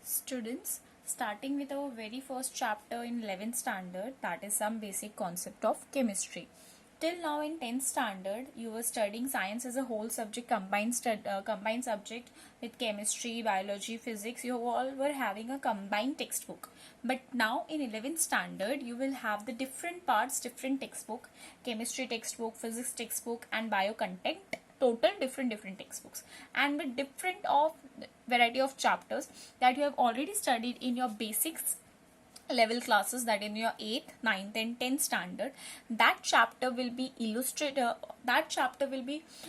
Students, starting with our very first chapter in 11th standard, that is some basic concept of chemistry. Till now in 10th standard, you were studying science as a whole subject, combined subject with chemistry, biology, physics. You all were having a combined textbook. But now in 11th standard, you will have the different parts, different textbook, chemistry textbook, physics textbook, and bio content. Total different textbooks, and with different of variety of chapters that you have already studied in your basics level classes, that in your 8th, 9th and 10th standard. That chapter will be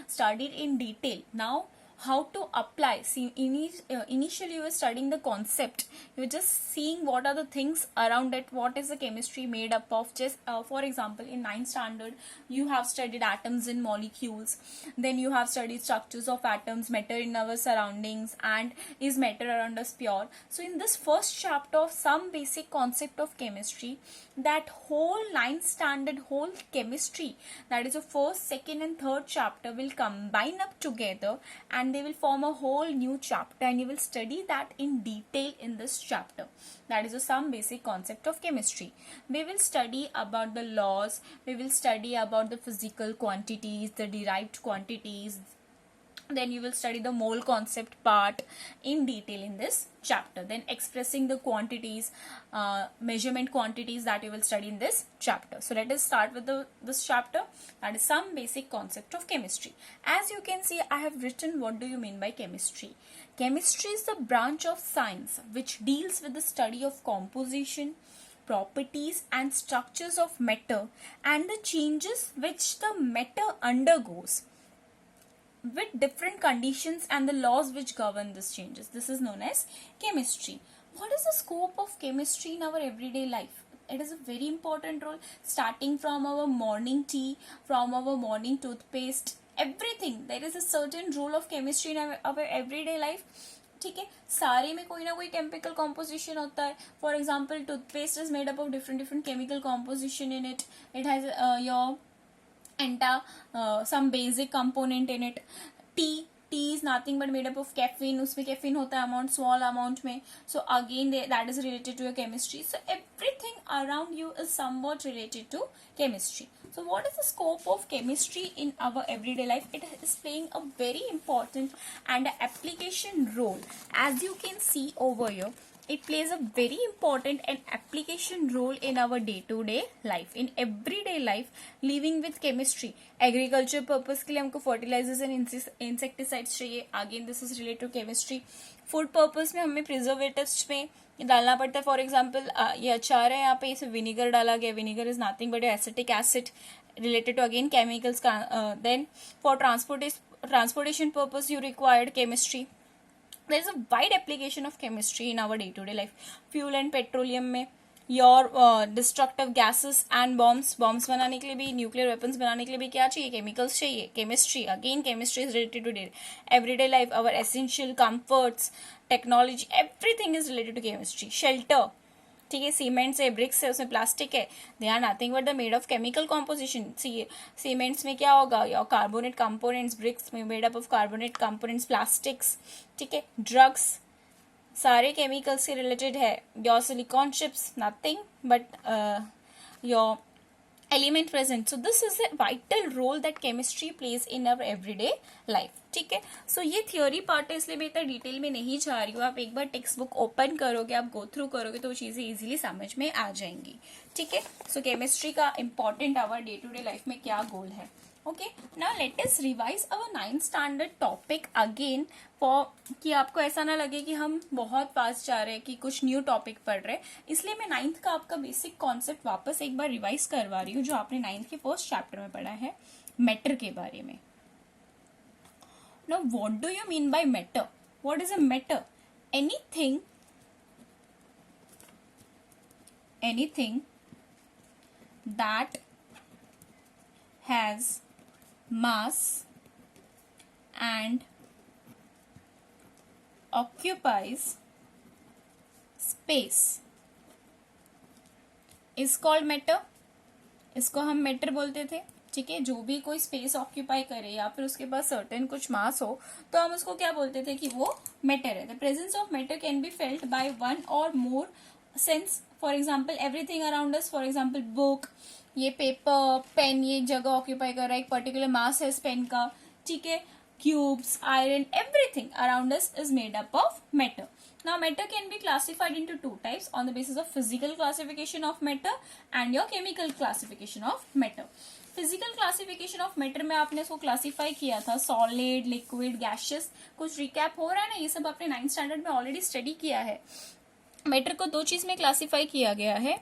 studied in detail. Now how to apply, see, initially you were studying the concept, you were just seeing what are the things around it, what is the chemistry made up of. Just for example, in 9th standard you have studied atoms and molecules, then you have studied structures of atoms, matter in our surroundings, and is matter around us pure. So in this first chapter of some basic concept of chemistry, that whole 9th standard whole chemistry, that is the first, second and third chapter, will combine up together and they will form a whole new chapter, and you will study that in detail in this chapter. That is some basic concept of chemistry. We will study about the laws, we will study about the physical quantities, the derived quantities. Then you will study the mole concept part in detail in this chapter. Then expressing the quantities, measurement quantities, that you will study in this chapter. So let us start with this chapter, that is some basic concept of chemistry. As you can see, I have written what do you mean by chemistry. Chemistry is the branch of science which deals with the study of composition, properties and structures of matter and the changes which the matter undergoes with different conditions and the laws which govern these changes. This is known as chemistry. What is the scope of chemistry in our everyday life? It is a very important role, starting from our morning tea, from our morning toothpaste, everything. There is a certain role of chemistry in our everyday life. ठीक है, सारे में कोई ना कोई chemical composition होता है. For example, toothpaste is made up of different chemical composition in it. It has your some basic component in it. T is nothing but made up of caffeine. उसमें caffeine होता है amount, small amount में. So again that is related to your chemistry. So everything around you is somewhat related to chemistry. So what is the scope of chemistry in our everyday life? It is playing a very important and application role. As you can see over here, it plays a very important and application role in our day-to-day life, in everyday life, living with chemistry. Agriculture purpose के लिए हमको fertilizers and insecticides चाहिए. Again, this is related to chemistry. Food purpose में हमें preservatives में डालना पड़ता है. फॉर एग्जाम्पल, ये अचार है, यहाँ पे इसे विनीगर डाला गया. Vinegar is nothing but acetic acid related to again chemicals. Then for transportation purpose you required chemistry. There is a wide application of chemistry in our day-to-day life. Fuel and petroleum में your destructive gases and bombs बनाने के लिए भी, nuclear weapons बनाने के लिए भी क्या चाहिए? Chemicals चाहिए. Chemistry, again chemistry is related to everyday life. Our essential comforts, technology, everything is related to chemistry. Shelter, ठीक है, सीमेंट्स है, ब्रिक्स है, उसमें प्लास्टिक है, they are nothing but the made of chemical composition. Cements में क्या होगा? Your carbonate components. Bricks में made up of carbonate components. Plastics, ठीक है. ड्रग्स सारे केमिकल्स से रिलेटेड है. Your silicon chips nothing but your element present. So this is a vital role that chemistry plays in our everyday life. ठीक है. सो ये theory part है, इसलिए मैं इतना डिटेल में नहीं जा रही हूँ. आप एक बार टेक्स्ट बुक ओपन करोगे, आप गो थ्रू करोगे तो वो चीजें इजीली समझ में आ जाएंगी. ठीक है. सो केमिस्ट्री का important our day to day life में क्या गोल है. Okay, now let us revise our 9th standard topic again, for कि आपको ऐसा ना लगे कि हम बहुत फास्ट जा रहे हैं, कि कुछ न्यू टॉपिक पढ़ रहे हैं. इसलिए मैं 9th का आपका बेसिक कॉन्सेप्ट वापस एक बार रिवाइज करवा रही हूँ, जो आपने 9th के फर्स्ट चैप्टर में पढ़ा है, मैटर के बारे में. Now, what do you mean by matter? What is a matter? Anything that has mass and occupies space is called matter. इसको हम मैटर बोलते थे. ठीक है, जो भी कोई स्पेस ऑक्यूपाई करे या फिर उसके पास सर्टेन कुछ मास हो, तो हम उसको क्या बोलते थे कि वो मैटर है. The presence of matter can be felt by one or more sense. For example everything around us, for example book, ये पेपर, पेन, ये एक जगह ऑक्यूपाई कर रहा है, एक पर्टिकुलर मास है इस पेन का. ठीक है, cubes, iron, everything around us is made up of matter. Now matter can be classified into two types on the basis of physical classification of matter and your chemical classification of matter. Physical classification of matter में आपने इसको classify किया था solid, liquid, gaseous. कुछ recap हो रहा है ना, ये सब आपने 9th स्टैंडर्ड में ऑलरेडी स्टडी किया है. मैटर को दो चीज में क्लासिफाई किया गया है,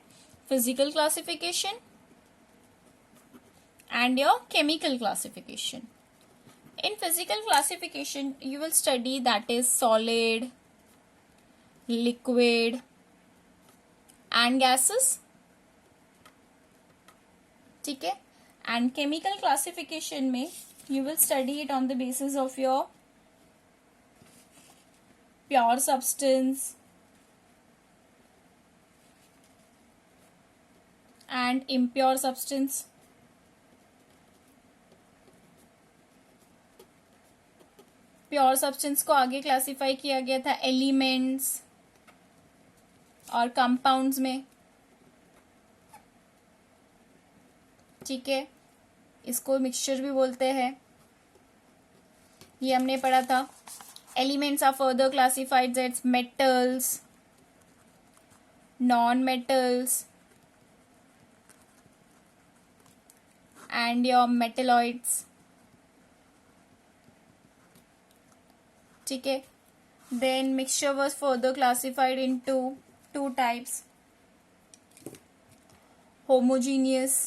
physical classification and your chemical classification. In physical classification you will study that is solid, liquid and gases. ठीक है, and chemical classification में you will study it on the basis of your pure substance and impure substance. Pure substance को आगे classify किया गया था elements और compounds में. ठीक है, इसको मिक्सचर भी बोलते हैं, ये हमने पढ़ा था. Elements are further classified as metals, non metals and your metalloids. ठीक है, then mixture was further classified into two types, homogeneous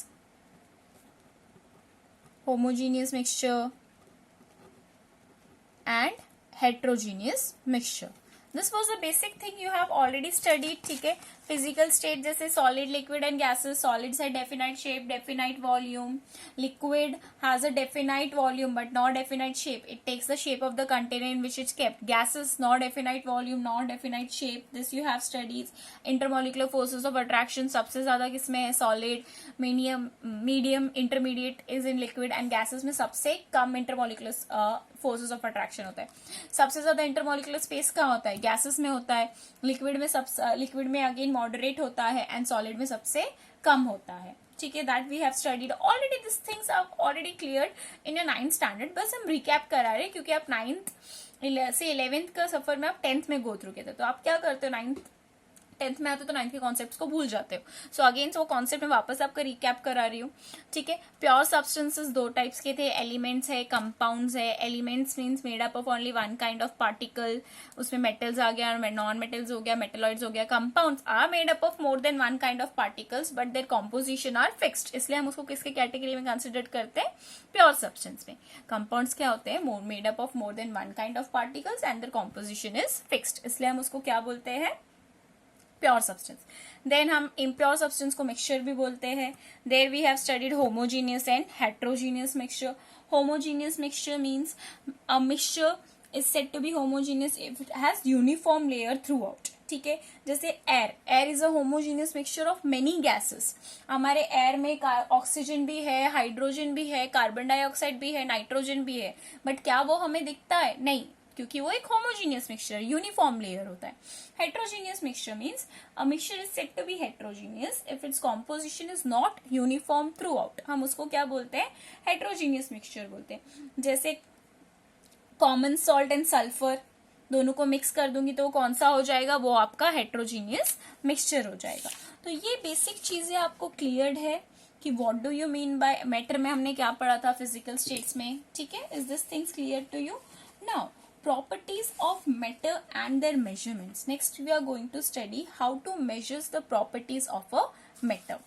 mixture and heterogeneous mixture. This was the basic thing you have already studied. ठीक है, physical state जैसे solid, liquid and gases. Solids है definite shape, definite volume. Liquid has a definite volume but not definite shape, it takes the shape of the container in which it's kept. Gases not definite volume, not definite shape. This you have studies. Intermolecular forces of attraction सबसे ज्यादा किसमें है, solid. Medium intermediate is in liquid and gases में सबसे कम intermolecular forces of attraction होता है. सबसे ज्यादा इंटरमोलिकुलर स्पेस कहाँ होता है, गैसेस में होता है. लिक्विड में अगेन मॉडरेट होता है एंड सॉलिड में सबसे कम होता है. ठीक है, that we have studied already. This things are already clear in your 9th standard. बस हम रिकैप करा रहे क्योंकि आप 9th से 11th का सफर में आप 10th में गो थ्रू किए थे. तो आप क्या करते हो, 10th में आते हो तो 9th के कॉन्सेप्ट्स को भूल जाते हो. सो अगेन वो कॉन्सेप्ट में वापस आपका रिकैप करा रही हूँ. ठीक है, प्योर सब्सटेंसेस दो टाइप्स के थे, एलिमेंट्स है, कंपाउंड्स है. Elements means made up of only one kind of particle, उसमें मेटल्स आ गया, नॉन मेटल्स हो गया, मेटेलॉइड्स हो गया. Compounds are made up of more than one kind of particles but their composition are fixed, इसलिए हम उसको किसके कैटेगरी में कंसिडर करते हैं, प्योर सब्सटेंस में. कंपाउंड्स क्या होते हैं, made up of more than one kind of particles and their composition is fixed, इसलिए हम उसको क्या बोलते हैं, प्योर सब्सटेंस. देन हम इम्प्योर सब्सटेंस को मिक्सचर भी बोलते हैं. There we have studied homogeneous and heterogeneous mixture. Homogeneous mixture means a mixture is said to be homogeneous if it has uniform layer throughout. ठीक है, जैसे air is a homogeneous mixture of many gases. हमारे air में oxygen भी है, hydrogen भी है, carbon dioxide भी है, नाइट्रोजन भी है, बट क्या वो हमें दिखता है, नहीं, क्योंकि वो एक होमोजीनियस मिक्सचर, यूनिफॉर्म लेयर होता है. Heterogeneous mixture means a mixture is said to be heterogeneous if its composition is not uniform throughout. हम उसको क्या बोलते हैं, हेट्रोजीनियस मिक्सचर बोलते हैं. जैसे कॉमन सॉल्ट एंड सल्फर, दोनों को मिक्स कर दूंगी तो कौन सा हो जाएगा, वो आपका हेट्रोजीनियस मिक्सचर हो जाएगा. तो ये बेसिक चीजें आपको क्लियर्ड है कि what do you mean bye matter में हमने क्या पढ़ा था फिजिकल स्टेट्स में. ठीक है, is this things clear to you. Now properties of matter and their measurements. Next we are going to study how to measure the properties of a matter.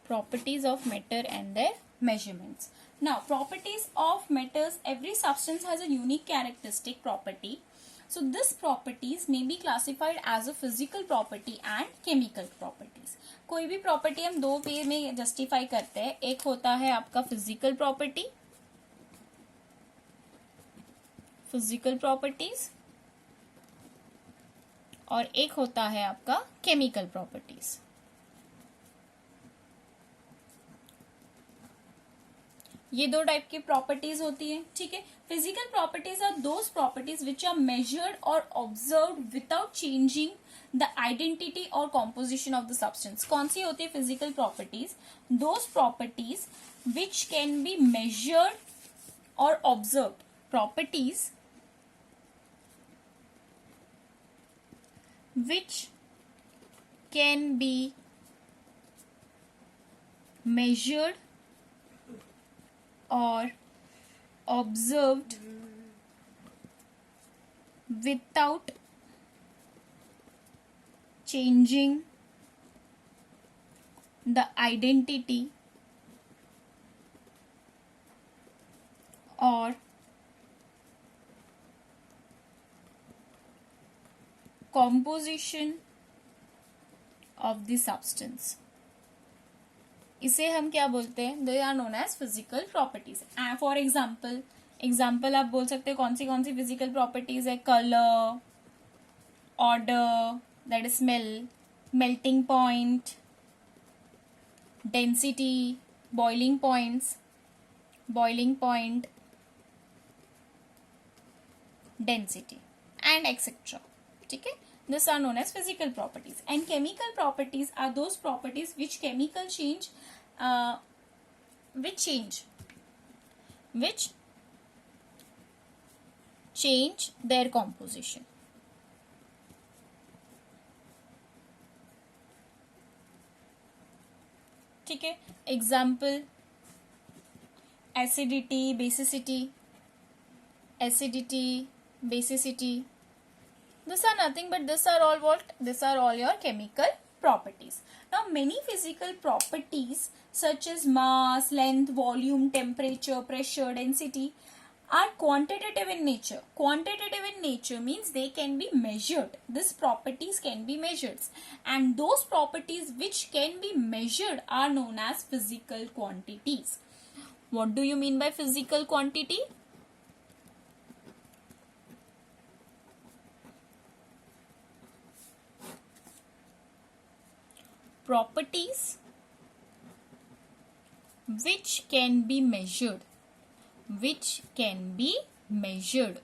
Properties of matter and their measurements. Now properties of matters, every substance has a unique characteristic property. So this properties may be classified as a physical property and chemical properties. कोई भी property हम दो वे में justify करते हैं. एक होता है आपका फिजिकल प्रॉपर्टी, फिजिकल प्रॉपर्टीज, और एक होता है आपका केमिकल प्रॉपर्टीज. ये दो टाइप की प्रॉपर्टीज होती है. ठीक है. Physical properties are those properties which are measured or observed without changing the identity or composition of the substance. कौन सी होती है physical properties? Those properties which can be measured or observed. Properties which can be measured or observed without changing the identity or composition of the substance. इसे हम क्या बोलते हैं? They are known as physical properties. For example आप बोल सकते हैं कौन सी फिजिकल प्रॉपर्टीज है? Colour, order, that is smell, melting point, density, boiling point, density and etcetera. ठीक है. These are known as physical properties. And chemical properties are those properties which chemical change, which change their composition. ठीक है. Example: acidity, basicity. These are nothing but these are all what? These are all your chemical properties. Now many physical properties such as mass, length, volume, temperature, pressure, density are quantitative in nature. Quantitative in nature means they can be measured. These properties can be measured. And those properties which can be measured are known as physical quantities. What do you mean by physical quantity? Properties which can be measured,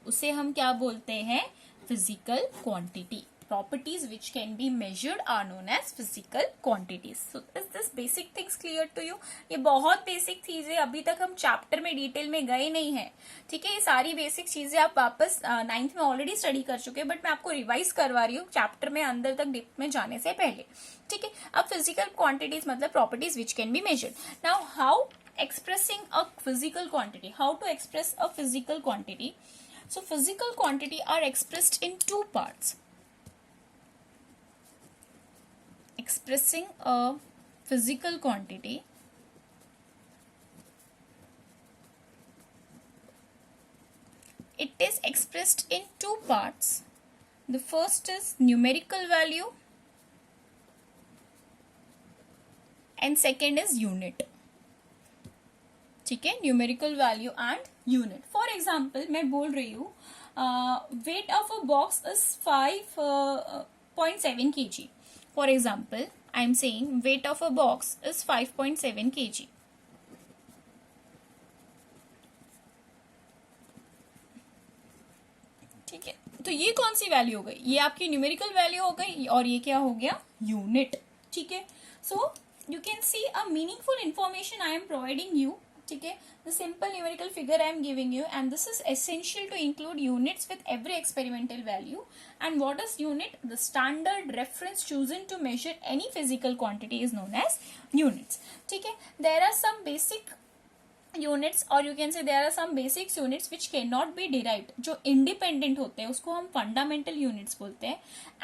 उसे हम क्या बोलते हैं? Physical quantity. Properties which can be measured are known as physical quantities. So is this basic things clear to you? ये बहुत basic चीजें, अभी तक हम चैप्टर में डिटेल में गए नहीं है. ठीक है. ये सारी बेसिक चीजें आप वापस 9th में ऑलरेडी स्टडी कर चुके हैं, बट मैं आपको रिवाइज करवा रही हूँ चैप्टर में अंदर तक डिप में जाने से पहले. ठीक है. अब फिजिकल क्वांटिटीज मतलब properties which can be measured. Now how expressing a physical quantity, how to express a physical quantity. So physical quantity are expressed in two parts. Expressing a physical quantity, it is expressed in two parts. The first is numerical value and second is unit. ठीक है. Numerical value and unit. For example मैं बोल रही हूँ weight of a box is 5.7 kg. For example, I am saying weight of a box is 5.7 kg. ठीक है. तो ये कौन सी वैल्यू हो गई? ये आपकी न्यूमेरिकल वैल्यू हो गई और ये क्या हो गया? यूनिट. ठीक है. So you can see a meaningful information I am providing you. ठीक है. The simple numerical figure I am giving you, and this is essential to include units with every experimental value. And what is unit? The standard reference chosen to measure any physical quantity is known as units. ठीक है. There are some basic units, or you can say there are some basic units which cannot be derived. जो independent होते हैं उसको हम fundamental units बोलते हैं.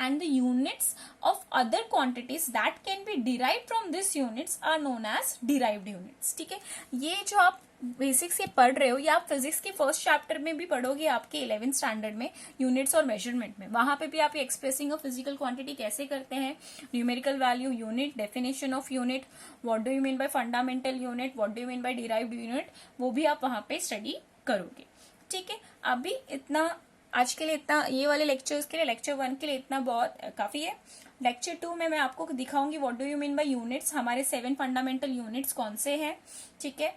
And the units of other quantities that can be derived from these units are known as derived units. ठीक है. ये जो आप बेसिक्स ये पढ़ रहे हो, या आप फिजिक्स के फर्स्ट चैप्टर में भी पढ़ोगे आपके 11th स्टैंडर्ड में, यूनिट्स और मेजरमेंट में, वहां पे भी आप एक्सप्रेसिंग ऑफ फिजिकल क्वांटिटी कैसे करते हैं, numerical value, unit, definition of unit, what do you mean bye fundamental unit, what do you mean bye derived unit, वो भी आप वहां पे स्टडी करोगे। ठीक है, अभी इतना आज के लिए, इतना ये वाले लेक्चर्स के लिए, लेक्चर 1 के लिए इतना बहुत काफी है। लेक्चर 2 में मैं आपको दिखाऊंगी what do you mean by units, हमारे 7 फंडामेंटल यूनिट्स कौन से हैं। ठीक है,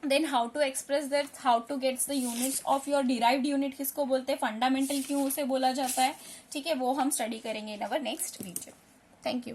then how to express that, how to gets the units of your derived unit, किसको बोलते हैं, फंडामेंटल क्यों उसे बोला जाता है। ठीक है, वो हम स्टडी करेंगे in our next video. Thank you.